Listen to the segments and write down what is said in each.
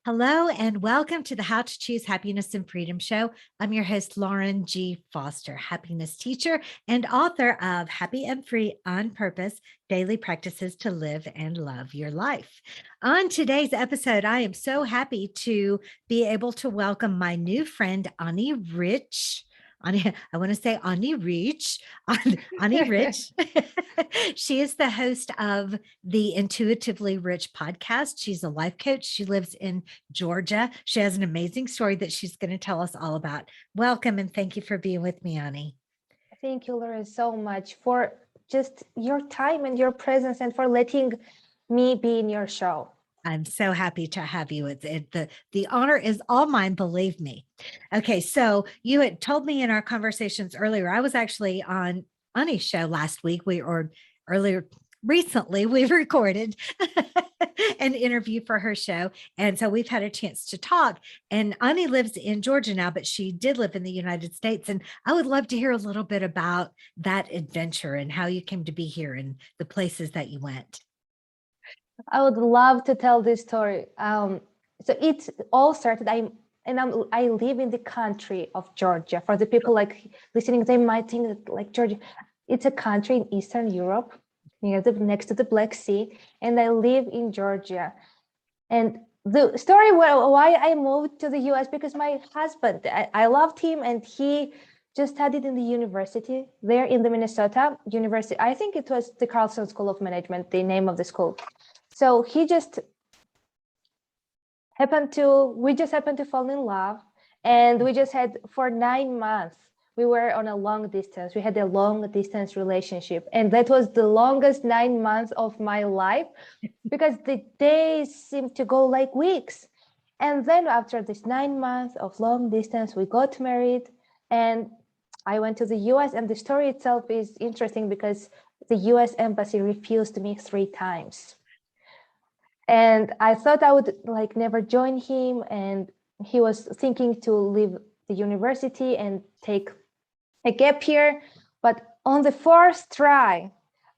Hello and welcome to the How to Choose Happiness and Freedom Show. I'm your host, Lauren G. Foster, happiness teacher and author of Happy and Free on Purpose, Daily Practices to Live and Love Your Life. On today's episode, I am so happy to be able to welcome my new friend, Ani Rich. I want to say Ani Rich. Ani Rich. She is the host of the Intuitively Rich podcast. She's a life coach. She lives in Georgia. She has an amazing story that she's going to tell us all about. Welcome and thank you for being with me, Ani. Thank you, Lauren, so much for just your time and your presence and for letting me be in your show. I'm so happy to have you. The honor is all mine, believe me. Okay, so you had told me in our conversations earlier, I was actually on Ani's show last week. Recently we recorded an interview for her show. And so we've had a chance to talk. And Ani lives in Georgia now, but she did live in the United States. And I would love to hear a little bit about that adventure and how you came to be here and the places that you went. I would love to tell this story. So it all started. I live in the country of Georgia. For the people like listening, they might think that like Georgia, it's a country in Eastern Europe, next to the Black Sea, and I live in Georgia. And the story why I moved to the U.S. because my husband, I loved him, and he just studied in the university there in the Minnesota University. I think it was the Carlson School of Management, the name of the school. So we just happened to fall in love, and we just had for 9 months. We were on a long distance. We had a long distance relationship, and that was the longest 9 months of my life because the days seemed to go like weeks. And then after this 9 months of long distance, we got married, and I went to the US, and the story itself is interesting because the US embassy refused me 3 times. And I thought I would like never join him, and he was thinking to leave the university and take a gap year. But on the 4th try,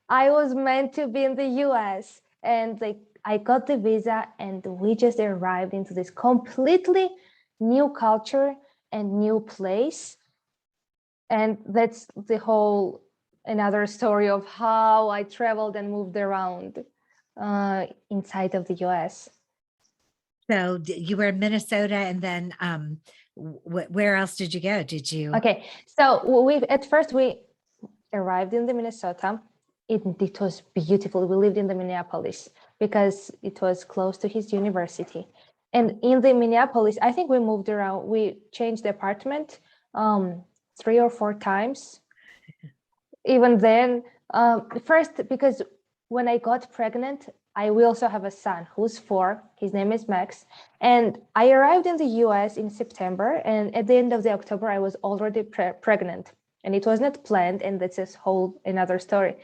I was meant to be in the US, and I got the visa, and we just arrived into this completely new culture and new place. And that's the whole another story of how I traveled and moved around inside of the US. So you were in Minnesota, and then where else did you go? Did you? Okay, so at first we arrived in the Minnesota. It was beautiful. We lived in the Minneapolis because it was close to his university. And in the Minneapolis, I think we moved around. We changed the apartment 3 or 4 times. Even then, first because when I got pregnant, I will also have a son who's 4. His name is Max. And I arrived in the US in September. And at the end of the October, I was already pregnant. And it was not planned. And that's a whole another story.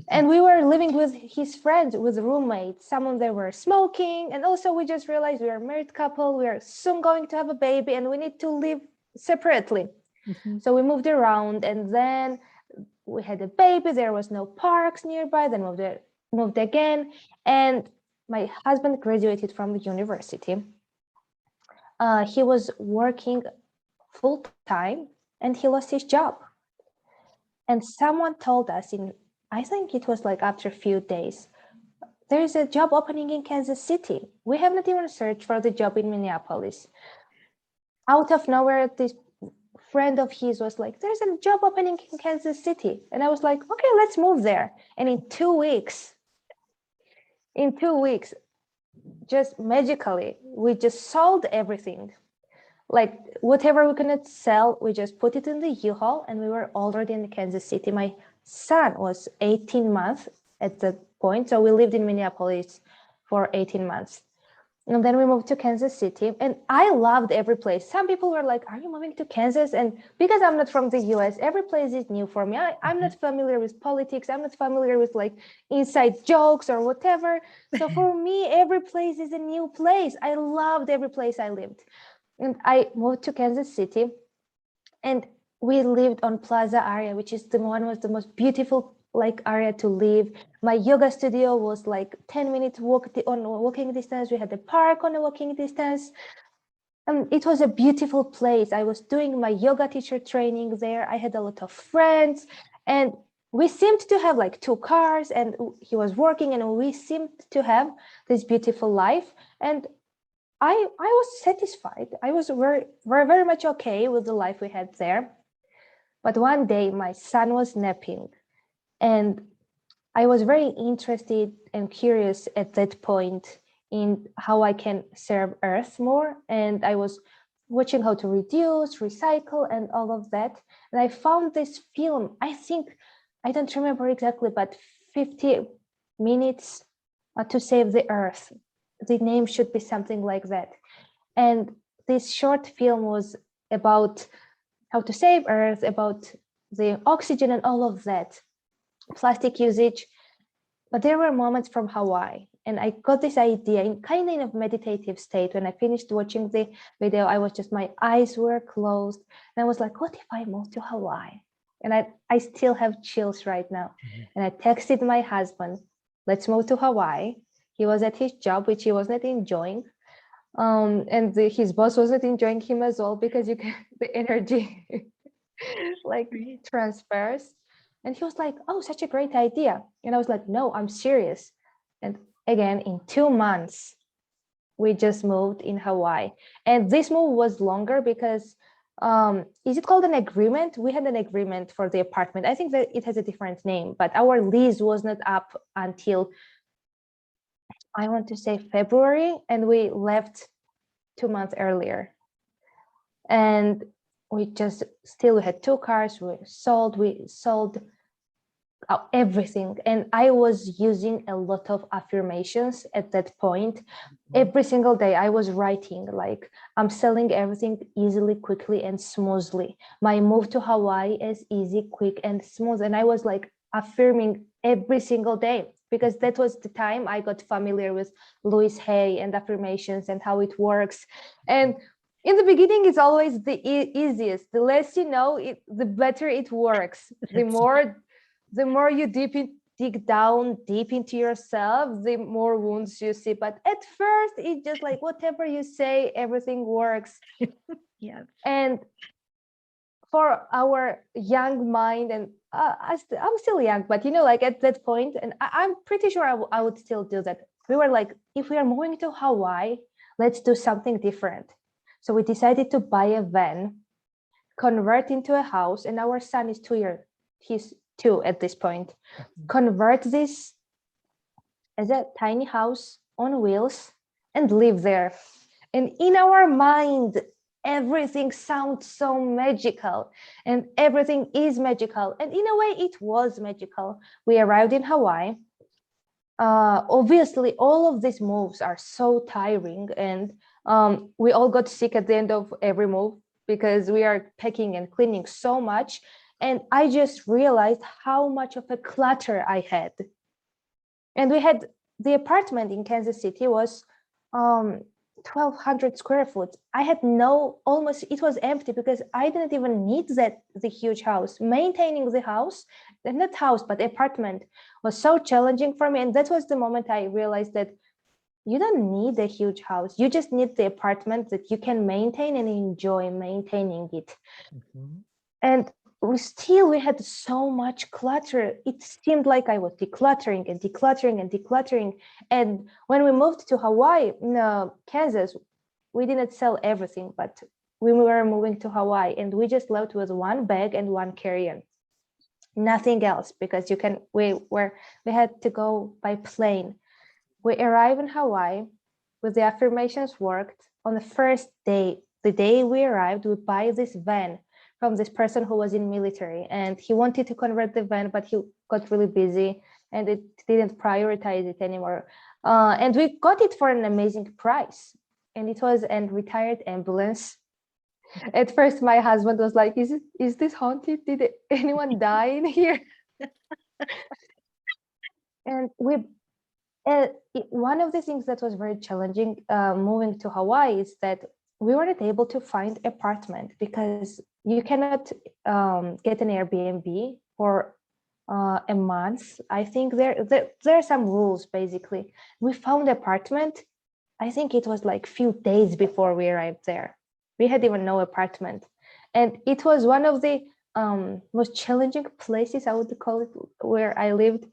And we were living with his friends, with roommates. Some of them were smoking. And also we just realized we are a married couple. We are soon going to have a baby and we need to live separately. Mm-hmm. So we moved around, and then we had a baby. There was no parks nearby. Then moved again, and my husband graduated from the university. He was working full time, and he lost his job. And someone told us I think it was like after a few days, there is a job opening in Kansas City. We have not even searched for the job in Minneapolis. Out of nowhere, this friend of his was like, there's a job opening in Kansas City. And I was like, okay, let's move there. And in 2 weeks, just magically, we just sold everything. Like whatever we couldn't sell, we just put it in the U-Haul, and we were already in Kansas City. My son was 18 months at that point. So we lived in Minneapolis for 18 months. And then we moved to Kansas City, and I loved every place. Some people were like, are you moving to Kansas? And because I'm not from the US, every place is new for me. I'm not familiar with politics. I'm not familiar with like inside jokes or whatever. So for me, every place is a new place. I loved every place I lived. And I moved to Kansas City, and we lived on Plaza area, which is one of the most beautiful like area to live. My yoga studio was like 10 minutes walk on walking distance. We had the park on a walking distance. It was a beautiful place. I was doing my yoga teacher training there. I had a lot of friends, and we seemed to have like 2 cars, and he was working, and we seemed to have this beautiful life. And I was satisfied. I was very much okay with the life we had there. But one day my son was napping, and I was very interested and curious at that point in how I can serve Earth more. And I was watching how to reduce, recycle, and all of that. And I found this film, I think, I don't remember exactly, but 50 minutes to save the Earth. The name should be something like that. And this short film was about how to save Earth, about the oxygen and all of that, plastic usage. But there were moments from Hawaii, and I got this idea in kind of a meditative state. When I finished watching the video, I was just, my eyes were closed, and I was like, what if I move to Hawaii? And I still have chills right now. And I texted my husband, let's move to Hawaii. He was at his job, which he was not enjoying. And his boss wasn't enjoying him as well, because you can, the energy like transfers. And he was like, oh, such a great idea. And I was like, no, I'm serious. And again, in 2 months, we just moved in Hawaii. And this move was longer because, is it called an agreement? We had an agreement for the apartment. I think that it has a different name, but our lease was not up until, I want to say, February, and we left 2 months earlier. And we just still had 2 cars. We sold everything. And I was using a lot of affirmations at that point. Every single day I was writing, like, I'm selling everything easily, quickly, and smoothly. My move to Hawaii is easy, quick, and smooth. And I was like affirming every single day, because that was the time I got familiar with Louise Hay and affirmations and how it works. And in the beginning, it's always the easiest. The less you know, the better it works. The more you dig down deep into yourself, the more wounds you see. But at first, it's just like whatever you say, everything works. Yeah. And for our young mind, and I'm still young, but like at that point, and I'm pretty sure I would still do that. We were like, if we are moving to Hawaii, let's do something different. So we decided to buy a van, convert into a house, and our son is 2 years. He's 2 at this point. Convert this as a tiny house on wheels and live there. And in our mind, everything sounds so magical, and everything is magical. And in a way, it was magical. We arrived in Hawaii. Obviously, all of these moves are so tiring, and we all got sick at the end of every move, because we are packing and cleaning so much. And I just realized how much of a clutter I had. And we had, the apartment in Kansas City was 1,200 square foot. I had it was empty, because I didn't even need the huge house. Maintaining the house, not house, but apartment, was so challenging for me. And that was the moment I realized that you don't need a huge house. You just need the apartment that you can maintain and enjoy maintaining it. And we had so much clutter. It seemed like I was decluttering and decluttering and decluttering. And when we moved to Hawaii, no, Kansas, we didn't sell everything, but we were moving to Hawaii, and we just left with 1 bag and 1 carry-on. Nothing else, because we had to go by plane. We arrived in Hawaii, with the affirmations worked. On the first day, the day we arrived, we buy this van from this person who was in military, and he wanted to convert the van, but he got really busy and it didn't prioritize it anymore. And we got it for an amazing price, and it was a retired ambulance. At first, my husband was like, is this haunted? Did anyone die in here? And one of the things that was very challenging moving to Hawaii is that we weren't able to find apartment, because you cannot get an Airbnb for a month. I think there are some rules. Basically, we found an apartment. I think it was like few days before we arrived there. We had even no apartment, and it was one of the most challenging places, I would call it, where I lived.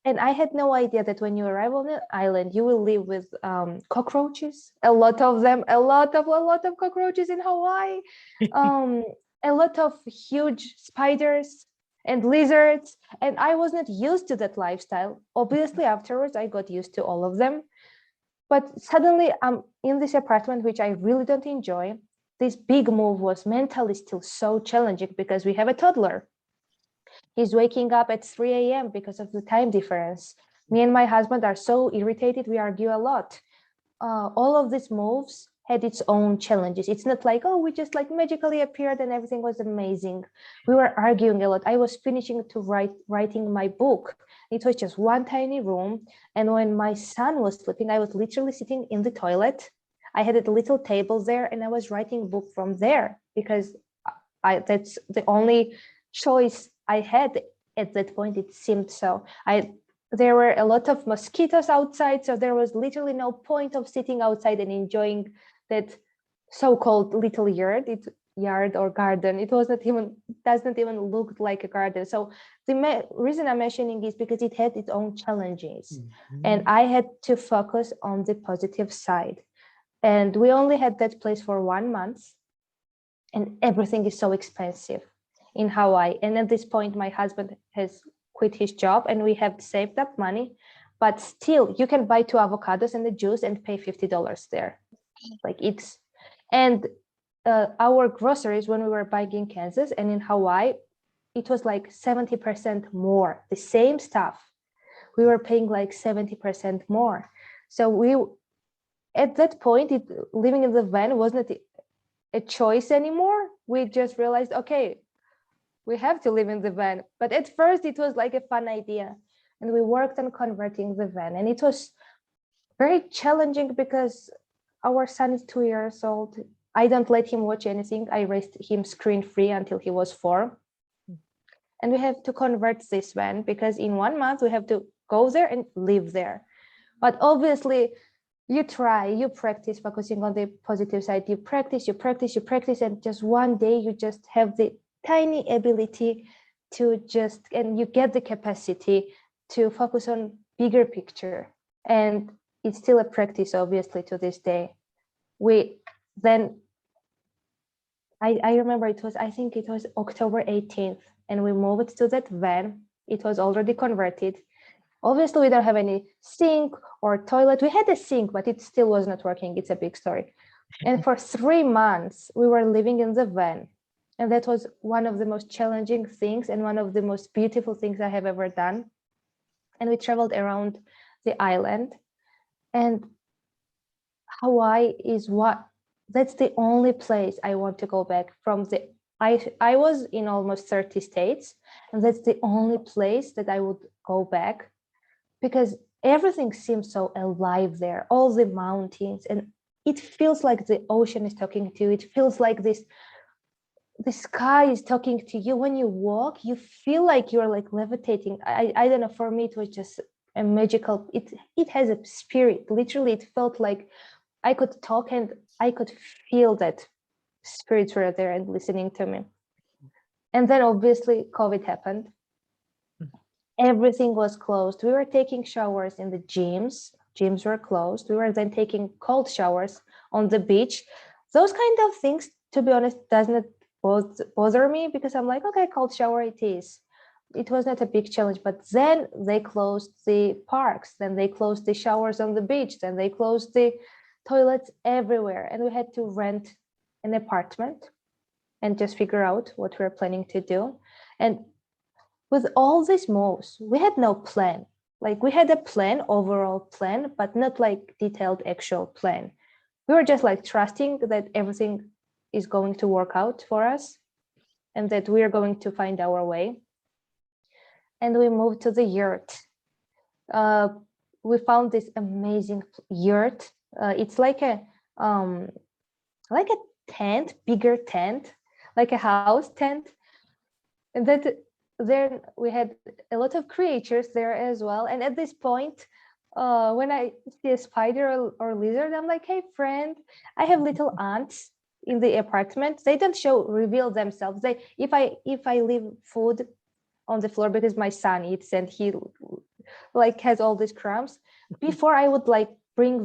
And I had no idea that when you arrive on an island, you will live with cockroaches. A lot of them, a lot of cockroaches in Hawaii. Um, a lot of huge spiders and lizards. And I was not used to that lifestyle. Obviously, afterwards, I got used to all of them. But suddenly, I'm in this apartment, which I really don't enjoy. This big move was mentally still so challenging because we have a toddler. He's waking up at 3 a.m. because of the time difference. Me and my husband are so irritated, we argue a lot. All of these moves had its own challenges. It's not like, oh, we just like magically appeared and everything was amazing. We were arguing a lot. I was finishing to writing my book. It was just one tiny room. And when my son was sleeping, I was literally sitting in the toilet. I had a little table there and I was writing book from there because that's the only choice I had at that point. It seemed so. There were a lot of mosquitoes outside, so there was literally no point of sitting outside and enjoying that so-called little yard or garden. It was not even, does not even look like a garden. So the reason I'm mentioning is because it had its own challenges, and I had to focus on the positive side. And we only had that place for 1 month, and everything is so expensive in Hawaii. And at this point, my husband has quit his job and we have saved up money, but still you can buy 2 avocados and a juice and pay $50 there. Like it's, and our groceries when we were buying in Kansas and in Hawaii, it was like 70% more, the same stuff. We were paying like 70% more. So we, at that point, living in the van wasn't a choice anymore. We just realized, okay, we have to live in the van. But at first it was like a fun idea, and we worked on converting the van, and it was very challenging because our son is 2 years old. I don't let him watch anything. I raised him screen free until he was 4, and we have to convert this van because in 1 month we have to go there and live there. But obviously you try, you practice focusing on the positive side, you practice, and just one day you just have the tiny ability to just, and you get the capacity to focus on bigger picture. And it's still a practice, obviously, to this day. I remember I think it was October 18th, and we moved to that van. It was already converted. Obviously, we don't have any sink or toilet. We had a sink, but it still was not working. It's a big story. And for 3 months, we were living in the van. And that was one of the most challenging things and one of the most beautiful things I have ever done. And we traveled around the island. And Hawaii is that's the only place I want to go back from. I was in almost 30 states, and that's the only place that I would go back because everything seems so alive there, all the mountains, and it feels like the ocean is talking to you. It feels like the sky is talking to you. When you walk, you feel like you're like levitating. I don't know, for me it was just a magical, it has a spirit. Literally, it felt like I could talk and I could feel that spirits were there and listening to me. And then obviously COVID happened. Everything was closed. We were taking showers in the gyms. Gyms were closed. We were then taking cold showers on the beach. Those kind of things, to be honest, doesn't bother me because I'm like, okay, cold shower it is. It was not a big challenge. But then they closed the parks. Then they closed the showers on the beach. Then they closed the toilets everywhere. And we had to rent an apartment and just figure out what we were planning to do. And with all these moves, we had no plan. Like we had a plan, overall plan, but not like detailed actual plan. We were just like trusting that everything is going to work out for us and that we are going to find our way. And we moved to the yurt. We found this amazing yurt. It's like a tent, bigger tent, like a house tent. And that then we had a lot of creatures there as well. And at this point, when I see a spider or lizard, I'm like, hey friend, I have little ants in the apartment. They don't reveal themselves. If I leave food on the floor because my son eats and he like has all these crumbs, before I would like bring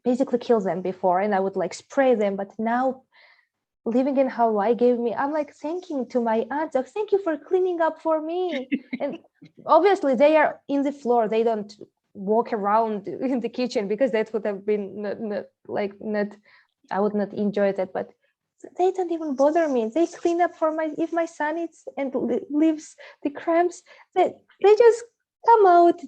basically kill them before, and I would like spray them. But now living in Hawaii I'm like thanking to my aunts, like, thank you for cleaning up for me. And obviously they are in the floor, they don't walk around in the kitchen because that would have been not I would not enjoy that. But they don't even bother me. They clean up for if my son eats and leaves the crumbs, they just come out,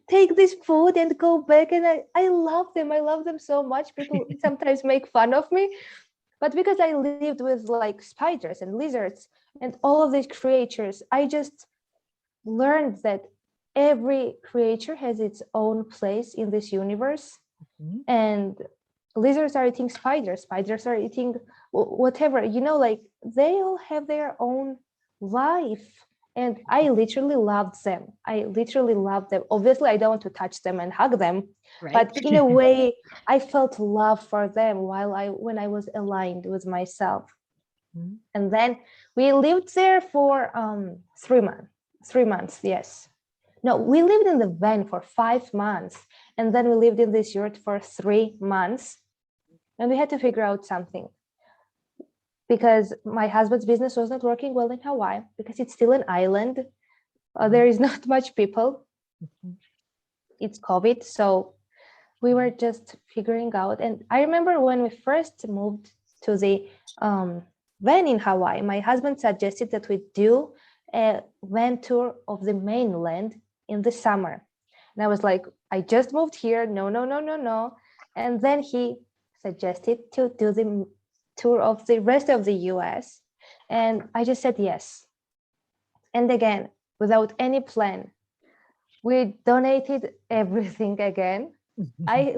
take this food and go back. And I love them. I love them so much. People sometimes make fun of me, but because I lived with like spiders and lizards and all of these creatures, I just learned that every creature has its own place in this universe. Mhm. And lizards are eating spiders, spiders are eating whatever, like they all have their own life. And I literally loved them. Obviously, I don't want to touch them and hug them, Right. but in a way, I felt love for them when I was aligned with myself. Mhm. And then we lived there for 3 months. 3 months, yes. No, we lived in the van for 5 months, and then we lived in this yurt for 3 months, and we had to figure out something because my husband's business was not working well in Hawaii because it's still an island. There is not much people. Mhm. It's COVID, so we were just figuring out. And I remember when we first moved to the van in Hawaii, my husband suggested that we do a van tour of the mainland in the summer. And I was like, I just moved here. No, no, no, no, no. And then he suggested to do the tour of the rest of the US. And I just said yes. And again, without any plan, we donated everything again.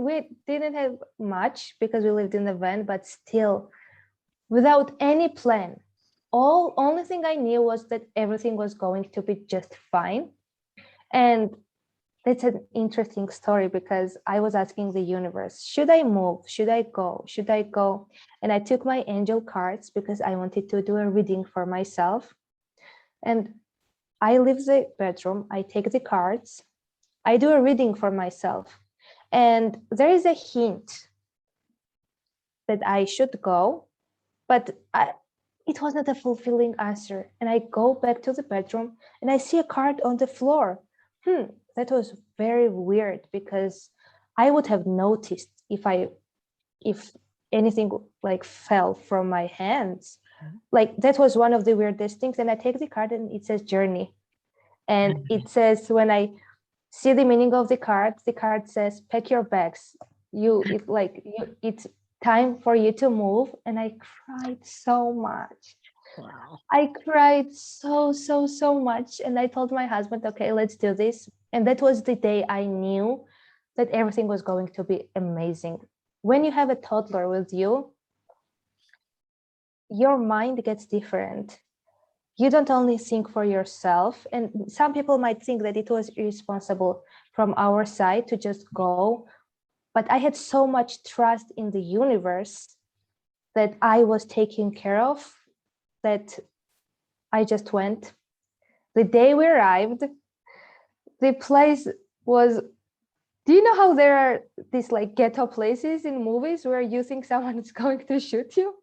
We didn't have much because we lived in a van, but still, without any plan. Only thing I knew was that everything was going to be just fine. And that's an interesting story because I was asking the universe, should I move? Should I go? Should I go? And I took my angel cards because I wanted to do a reading for myself. And I leave the bedroom, I take the cards, I do a reading for myself. And there is a hint that I should go, but it was not a fulfilling answer. And I go back to the bedroom and I see a card on the floor. That was very weird because I would have noticed if anything like fell from my hands. Like that was one of the weirdest things. And I take the card and it says journey. And it says, when I see the meaning of the card says, pack your bags. It's time for you to move. And I cried so much. Wow. I cried so much. And I told my husband, okay, let's do this. And that was the day I knew that everything was going to be amazing. When you have a toddler with you, your mind gets different. You don't only think for yourself. And some people might think that it was irresponsible from our side to just go. But I had so much trust in the universe that I was taken care of that I just went. The day we arrived, the place was, do you know how there are these like ghetto places in movies where you think someone is going to shoot you?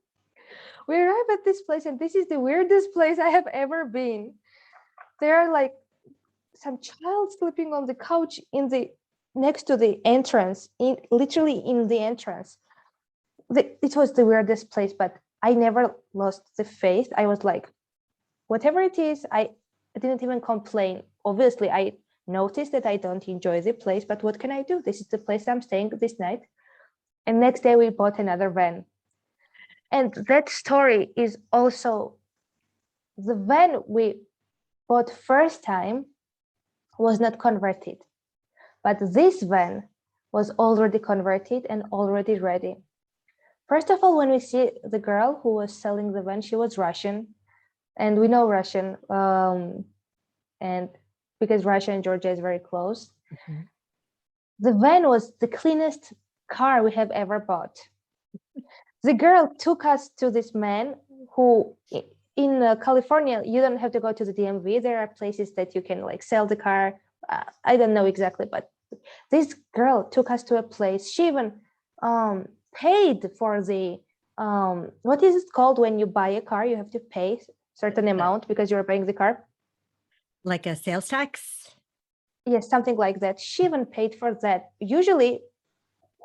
We arrived at this place and this is the weirdest place I have ever been. There are like some child sleeping on the couch next to the entrance, literally in the entrance. It was the weirdest place, but I never lost the faith. I was like, whatever it is, I didn't even complain. Obviously, I noticed that I don't enjoy the place, but what can I do? This is the place I'm staying this night. And next day we bought another van. And that story is also the van we bought first time was not converted, but this van was already converted and already ready. First of all, when we see the girl who was selling the van, she was Russian. and we know Russian, and because Russia and Georgia is very close. Mhm. The van was the cleanest car we have ever bought. The girl took us to this man who in California, you don't have to go to the DMV. There are places that you can like sell the car. I don't know exactly, but this girl took us to a place. She even paid for the what is it called when you buy a car? You have to pay certain amount because you're buying the car. Like a sales tax? Yes, something like that. She even paid for that. Usually,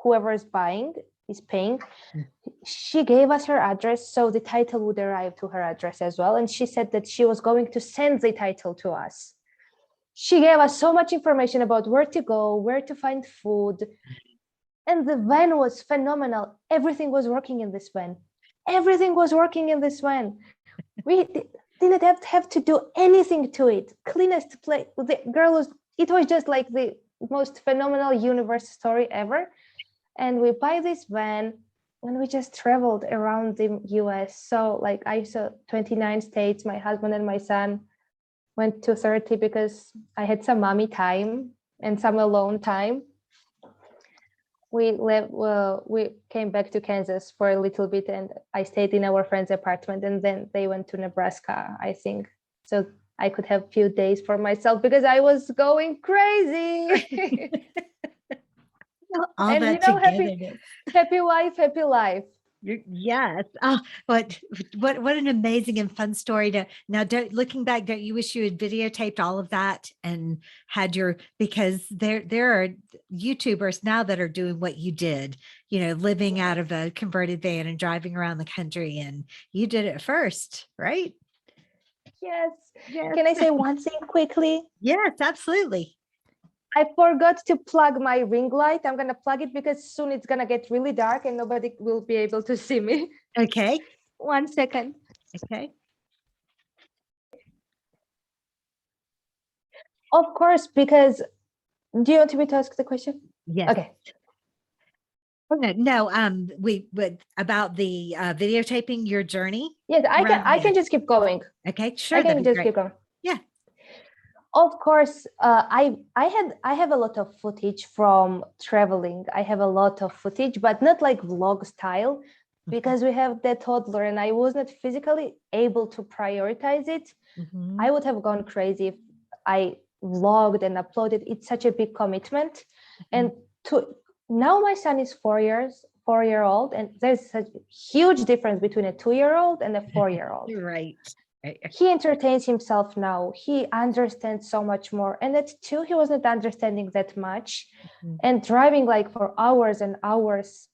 whoever is buying is paying. She gave us her address, so the title would arrive to her address as well. And she said that she was going to send the title to us. She gave us so much information about where to go, where to find food. And the van was phenomenal. Everything was working in this van. Everything was working in this van. We didn't have to do anything to it. Cleanest place. The girl was, it was just like the most phenomenal universe story ever. And we buy this van and we just traveled around the US. So like I saw 29 states. My husband and my son went to 30 because I had some mommy time and some alone time. We came back to Kansas for a little bit and I stayed in our friend's apartment, and then they went to Nebraska, I think. So I could have a few days for myself because I was going crazy. All And that happy wife, happy life. Yes. Oh, what an amazing and fun story to now. Looking back, don't you wish you had videotaped all of that and had because there are YouTubers now that are doing what you did, living out of a converted van and driving around the country, and you did it first, right? Yes. Yes. Can I say one thing quickly? Yes, absolutely. I forgot to plug my ring light. I'm going to plug it because soon it's going to get really dark and nobody will be able to see me. Okay. 1 second. Okay. Of course, because do you want me to ask the question? Yes. Okay. Oh, no, we would about the videotaping your journey. Yes, I can just keep going. Okay, sure. I That'd can be just great. keep going. Yeah. Of course, I have a lot of footage from traveling. I have a lot of footage, but not like vlog style, because we have the toddler and I was not physically able to prioritize it. Mhm. I would have gone crazy if I vlogged and uploaded. It's such a big commitment. And to now my son is 4-year-old, and there's such a huge difference between a 2-year-old and a 4-year-old. Right. He entertains himself now. He understands so much more. And at 2, he was not understanding that much. And driving like for hours and hours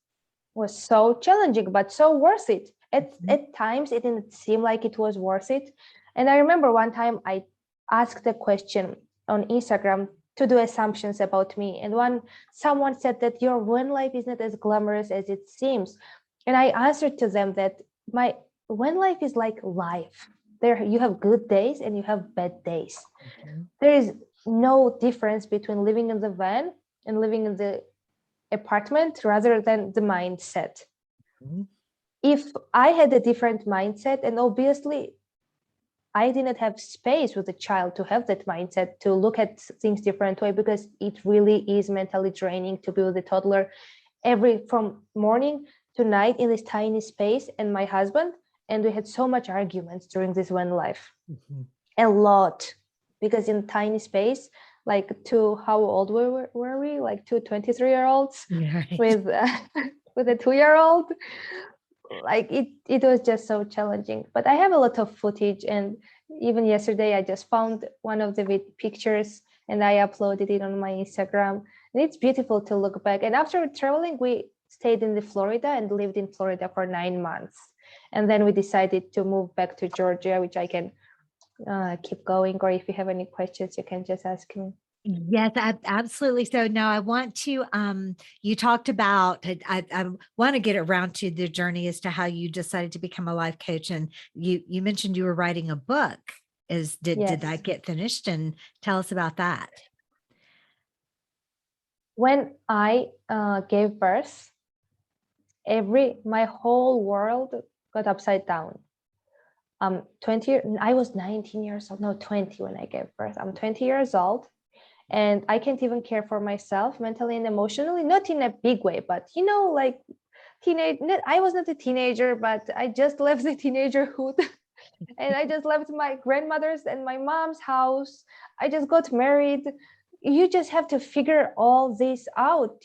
was so challenging, but so worth it. At times, it didn't seem like it was worth it. And I remember one time I asked a question on Instagram to do assumptions about me. And someone said that your van life is not as glamorous as it seems. And I answered to them that my van life is like life. There you have good days and you have bad days. There is no difference between living in the van and living in the apartment rather than the mindset. If I had a different mindset, and obviously I didn't have space with a child to have that mindset, to look at things different way, because it really is mentally draining to be with a toddler from morning to night in this tiny space, and my husband, and we had so much arguments during this one life. A lot, because in tiny space, like how old were we? Like 23-year-olds Right. with with a 2-year-old. Like it was just so challenging. But I have a lot of footage, and even yesterday I just found one of the pictures and I uploaded it on my Instagram, and it's beautiful to look back. And after traveling, we stayed in the Florida and lived in Florida for 9 months, and then we decided to move back to Georgia, which I can keep going, or if you have any questions you can just ask me. Yes, absolutely. So now I want to, you talked about, I want to get around to the journey as to how you decided to become a life coach. And you mentioned you were writing a book. Did Yes. that get finished? And tell us about that. When I gave birth, my whole world got upside down. I was 19 years old, no, 20 when I gave birth. I'm 20 years old, and I can't even care for myself mentally and emotionally, not in a big way, but like I was not a teenager, but I just left the teenagerhood and I just left my grandmother's and my mom's house. I just got married. You just have to figure all this out.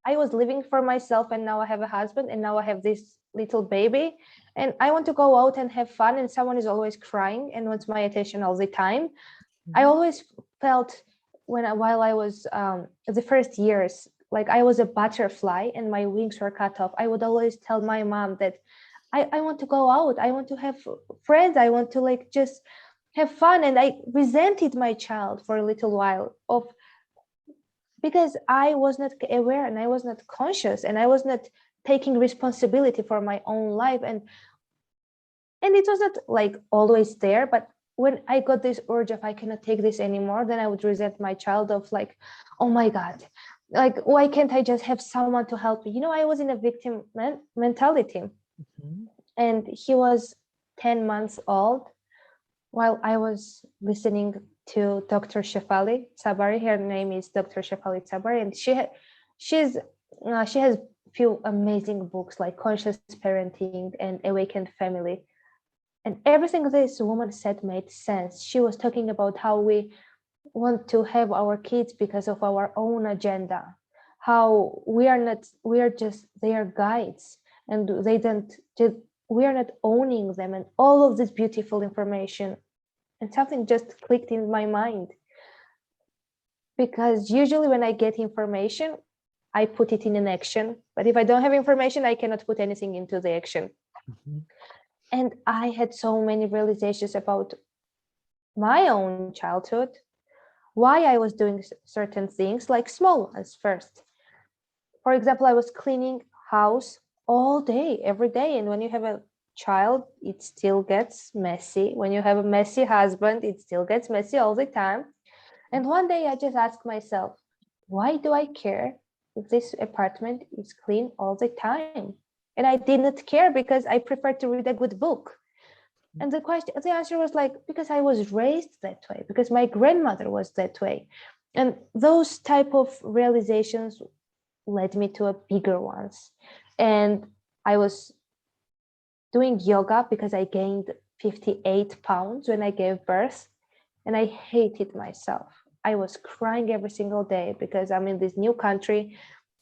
I was living for myself, and now I have a husband, and now I have this little baby, and I want to go out and have fun, and someone is always crying and wants my attention all the time. I always felt while I was the first years, like I was a butterfly and my wings were cut off. I would always tell my mom that I want to go out. I want to have friends. I want to like just have fun. And I resented my child for a little while because I was not aware and I was not conscious and I was not taking responsibility for my own life. And it was not like always there, but when I got this urge of I cannot take this anymore, then I would resent my child of like, oh my God, like why can't I just have someone to help me? I was in a victim mentality. And he was 10 months old while I was listening to Dr. Shefali Sabari. Her name is Dr. Shefali Sabari, and she has few amazing books like Conscious Parenting and Awakened Family. And everything this woman said made sense. She was talking about how we want to have our kids because of our own agenda, how we are just their guides, and we are not owning them, and all of this beautiful information. And something just clicked in my mind, because usually when I get information, I put it in an action. But if I don't have information, I cannot put anything into the action. And I had so many realizations about my own childhood, why I was doing certain things, like small ones first. For example, I was cleaning house all day, every day. And when you have a child, it still gets messy. When you have a messy husband, it still gets messy all the time. And one day I just asked myself, why do I care if this apartment is clean all the time? And I did not care because I preferred to read a good book. And the answer was like, because I was raised that way, because my grandmother was that way. And those type of realizations led me to a bigger ones. And I was doing yoga because I gained 58 pounds when I gave birth, and I hated myself. I was crying every single day because I'm in this new country.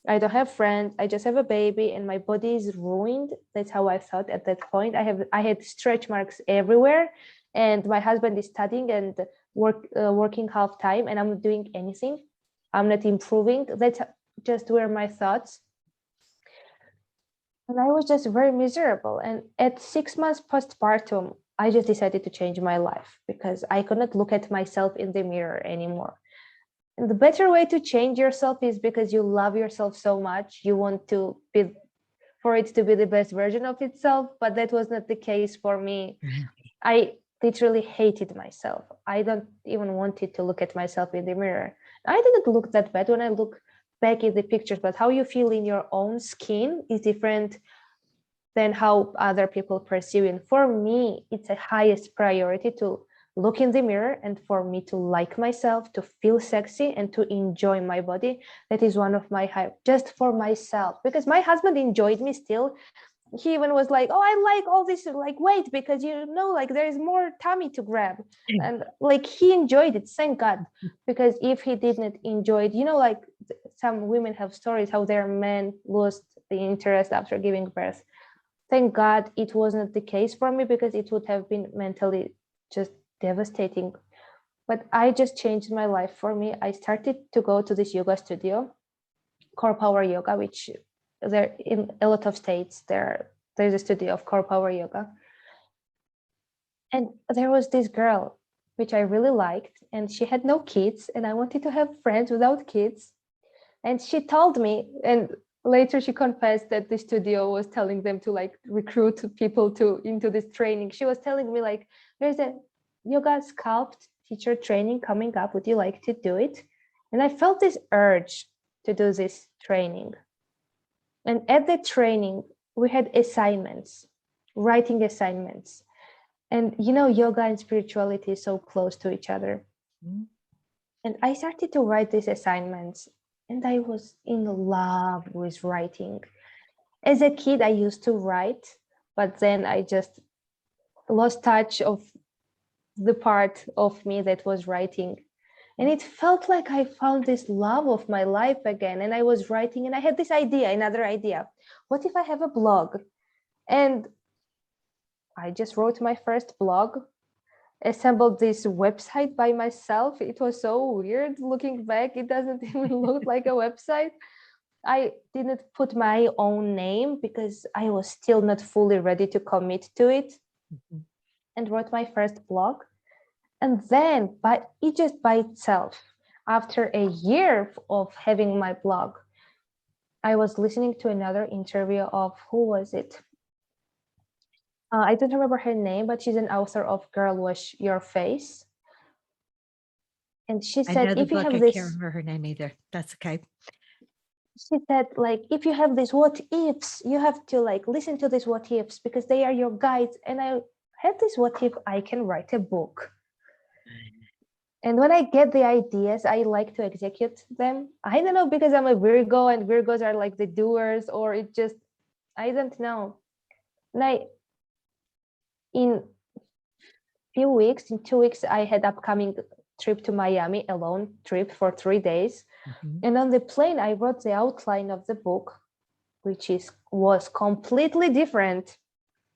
I don't have friends. I just have a baby and my body is ruined. That's how I thought at that point. I had stretch marks everywhere, and my husband is studying and working half time, and I'm not doing anything. I'm not improving. That's just were my thoughts. And I was just very miserable. And at 6 months postpartum, I just decided to change my life because I could not look at myself in the mirror anymore. And the better way to change yourself is because you love yourself so much. You want to be for it to be the best version of itself, but that was not the case for me. I literally hated myself. I don't even wanted to look at myself in the mirror. I didn't look that bad when I look back in the pictures, but how you feel in your own skin is different than how other people perceive you. And for me, it's a highest priority to look in the mirror and for me to like myself, to feel sexy and to enjoy my body. That is one of my high, just for myself, because my husband enjoyed me still. He even was like, oh, I like all this, like, wait, because like there is more tummy to grab. And like he enjoyed it, thank God. Because if he didn't enjoy it, like some women have stories how their men lost the interest after giving birth. Thank God it wasn't the case for me, because it would have been mentally just devastating. But I just changed my life. For me, I started to go to this yoga studio, Core Power Yoga, which there in a lot of states there's a studio of Core Power Yoga. And there was this girl which I really liked, and she had no kids, and I wanted to have friends without kids. And she told me, and later she confessed that the studio was telling them to like recruit people into this training. She was telling me like, there's a yoga sculpt teacher training coming up. Would you like to do it? And I felt this urge to do this training. And at the training, we had assignments, writing assignments. And yoga and spirituality is so close to each other. Mhm. And I started to write these assignments, and I was in love with writing. As a kid, I used to write, but then I just lost touch of the part of me that was writing. And it felt like I found this love of my life again. And I was writing, and I had this idea, another idea. What if I have a blog? And I just wrote my first blog, assembled this website by myself. It was so weird looking back. It doesn't even look like a website. I didn't put my own name because I was still not fully ready to commit to it, Mhm. and wrote my first blog. And then by itself, after a year of having my blog, I was listening to another interview of, who was it? I don't remember her name, but she's an author of Girl Wash Your Face. And she I said, know the if you book. have I can't this, remember her name either. That's okay. she said, like, if you have these what ifs, you have to like listen to these what ifs because they are your guides. And I had this what if I can write a book. And when I get the ideas, I like to execute them. I don't know, because I'm a Virgo and Virgos are like the doers, or it just, I don't know. And in in 2 weeks, I had upcoming trip to Miami, alone trip for 3 days. Mhm. And on the plane, I wrote the outline of the book, which was completely different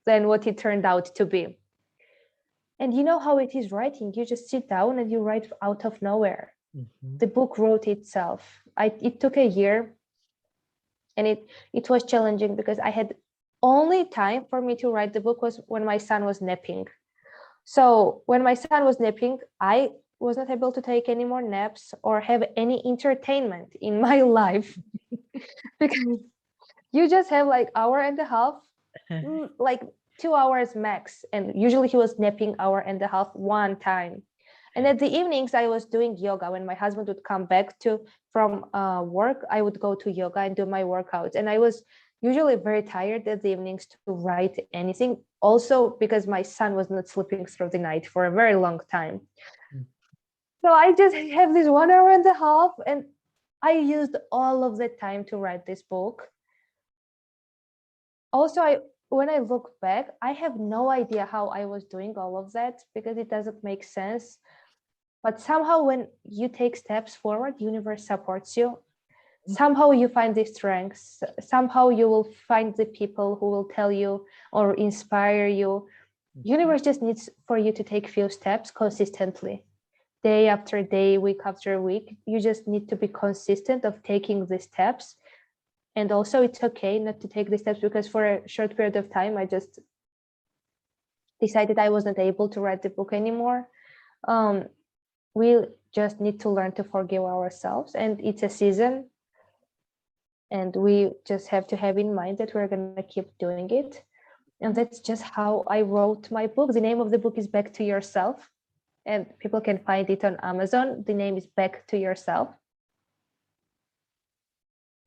than what it turned out to be. And you know how it is writing. You just sit down and you write out of nowhere. Mhm. The book wrote itself. It took a year, and it was challenging because I had only time for me to write the book was when my son was napping. So when my son was napping, I was not able to take any more naps or have any entertainment in my life because you just have like hour and a half, like 2 hours max, and usually he was napping hour and a half one time. And at the evenings, I was doing yoga. When my husband would come back from work, I would go to yoga and do my workouts. And I was usually very tired at the evenings to write anything. Also, because my son was not sleeping through the night for a very long time. Mm. So I just have this 1 hour and a half, and I used all of the time to write this book. Also, when I look back, I have no idea how I was doing all of that because it doesn't make sense. But somehow when you take steps forward, universe supports you. Somehow you find the strengths. Somehow you will find the people who will tell you or inspire you. Universe just needs for you to take few steps consistently. Day after day, week after week. You just need to be consistent of taking the steps. And also it's okay not to take the steps because for a short period of time, I just decided I wasn't able to write the book anymore. We just need to learn to forgive ourselves, and it's a season, and we just have to have in mind that we're going to keep doing it. And that's just how I wrote my book. The name of the book is Back to Yourself, and people can find it on Amazon. The name is Back to Yourself.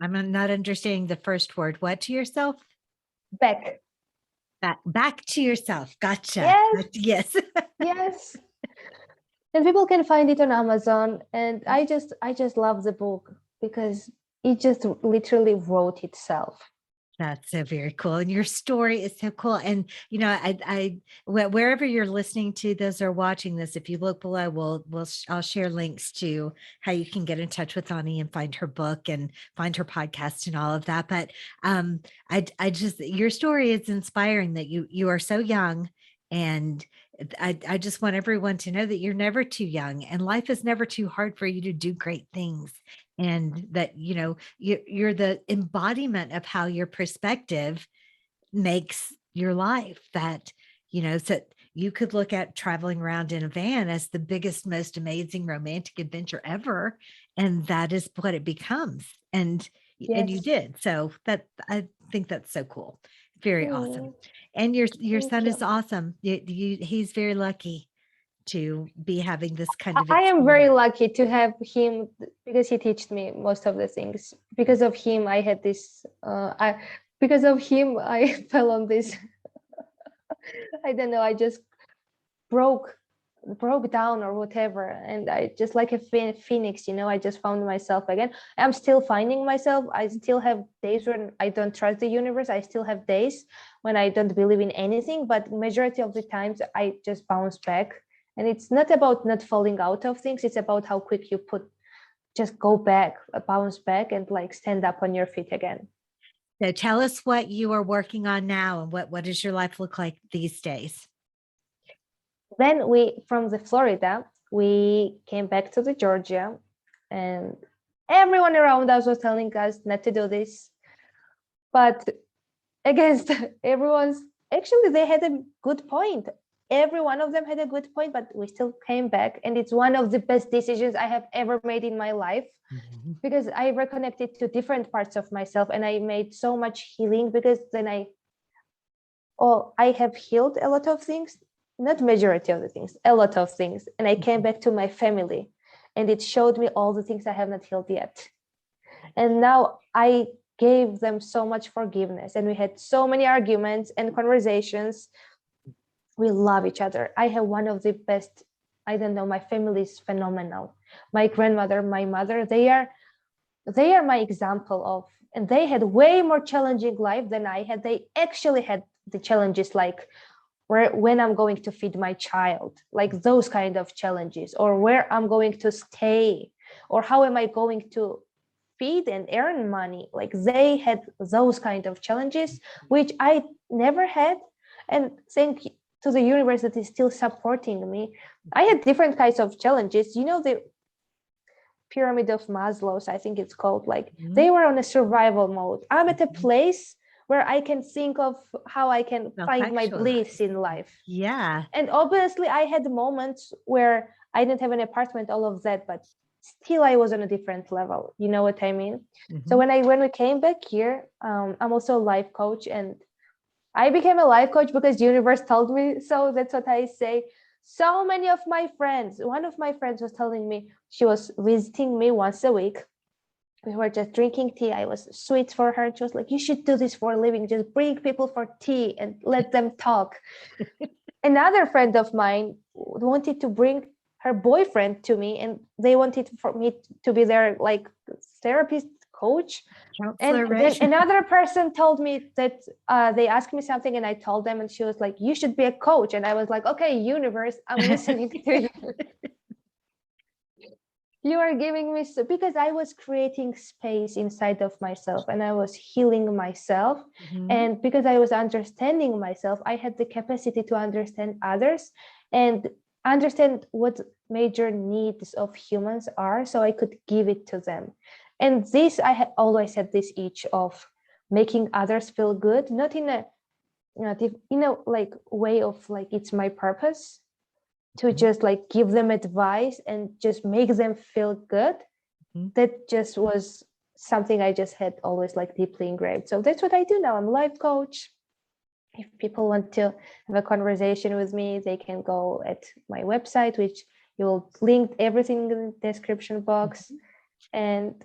I'm not understanding the first word. What to yourself? Back. Back to yourself. Gotcha. Yes. Yes. Yes. And people can find it on Amazon. And I just love the book because it just literally wrote itself. That's so very cool. And your story is so cool. And, wherever you're listening to this or watching this, if you look below, I'll share links to how you can get in touch with Ani and find her book and find her podcast and all of that. But I just, your story is inspiring that you are so young. And I just want everyone to know that you're never too young and life is never too hard for you to do great things. And that, you're the embodiment of how your perspective makes your life that, so you could look at traveling around in a van as the biggest, most amazing romantic adventure ever. And that is what it becomes. And you Yes. did. So I think that's so cool. Very awesome. And your Thank son is you. awesome. He's very lucky to be having this kind of I am very experience. lucky to have him because he taught me most of the things. Because of him, I had this. Because of him, I fell on this. I don't know. I just broke down or whatever, and I just like a phoenix, I just found myself again. I'm still finding myself. I still have days when I don't trust the universe. I still have days when I don't believe in anything, but majority of the times I just bounce back. And it's not about not falling out of things, it's about how quick you just go back, bounce back, and like stand up on your feet again. So tell us what you are working on now, and what does your life look like these days? Then from the Florida, we came back to the Georgia, and everyone around us was telling us not to do this. But against everyone's, actually, they had a good point. Every one of them had a good point, but we still came back. And it's one of the best decisions I have ever made in my life, because I reconnected to different parts of myself, and I made so much healing, because then I have healed a lot of things, not majority of the things, a lot of things. And I came back to my family, and it showed me all the things I have not healed yet. And now I gave them so much forgiveness, and we had so many arguments and conversations. We love each other. I have one of the best, I don't know, my family is phenomenal. My grandmother, my mother, they are my example of, and they had way more challenging life than I had. They actually had the challenges like when I'm going to feed my child, like those kind of challenges, or where I'm going to stay, or how am I going to feed and earn money. Like they had those kind of challenges, which I never had. And thank to the universe that is still supporting me. I had different kinds of challenges. The pyramid of Maslow's, I think it's called, like they were on a survival mode. I'm at a place where I can think of how I can find my bliss in life. Yeah. And obviously I had moments where I didn't have an apartment, all of that, but still I was on a different level. You know what I mean? So when we came back here, I'm also a life coach, and I became a life coach because the universe told me so. That's what I say. So many of my friends, one of my friends was telling me, she was visiting me once a week. We were just drinking tea. I was sweet for her. She was like, you should do this for a living. Just bring people for tea and let them talk. Another friend of mine wanted to bring her boyfriend to me, and they wanted for me to be their like therapist coach. Counselor, and right? then another person told me that they asked me something, and I told them, and she was like, you should be a coach. And I was like, okay, universe, I'm listening to you. You are giving me, because I was creating space inside of myself, and I was healing myself. And because I was understanding myself, I had the capacity to understand others and understand what major needs of humans are, so I could give it to them. And this, I had always had this itch of making others feel good, not in a like way of like it's my purpose to just like give them advice and just make them feel good. That just was something I just had always like deeply engraved. So that's what I do now. I'm a life coach. If people want to have a conversation with me, they can go at my website, which you will link everything in the description box. And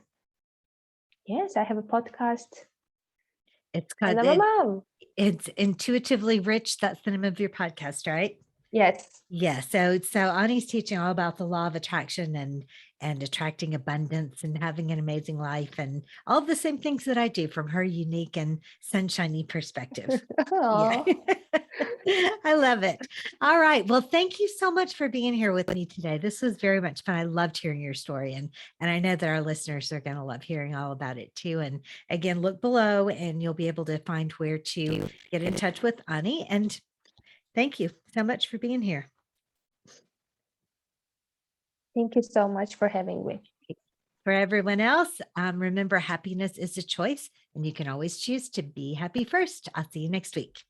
yes, I have a podcast. It's and I'm a mom. It's Intuitively Rich. That's the name of your podcast, right? Yes. Yeah. So Ani's teaching all about the law of attraction and attracting abundance and having an amazing life and all the same things that I do from her unique and sunshiny perspective. Yeah. I love it. All right. Well, thank you so much for being here with me today. This was very much fun. I loved hearing your story, and I know that our listeners are going to love hearing all about it too. And again, look below and you'll be able to find where to get in touch with Ani. And thank you so much for being here. Thank you so much for having me. For everyone else, remember, happiness is a choice, and you can always choose to be happy first. I'll see you next week.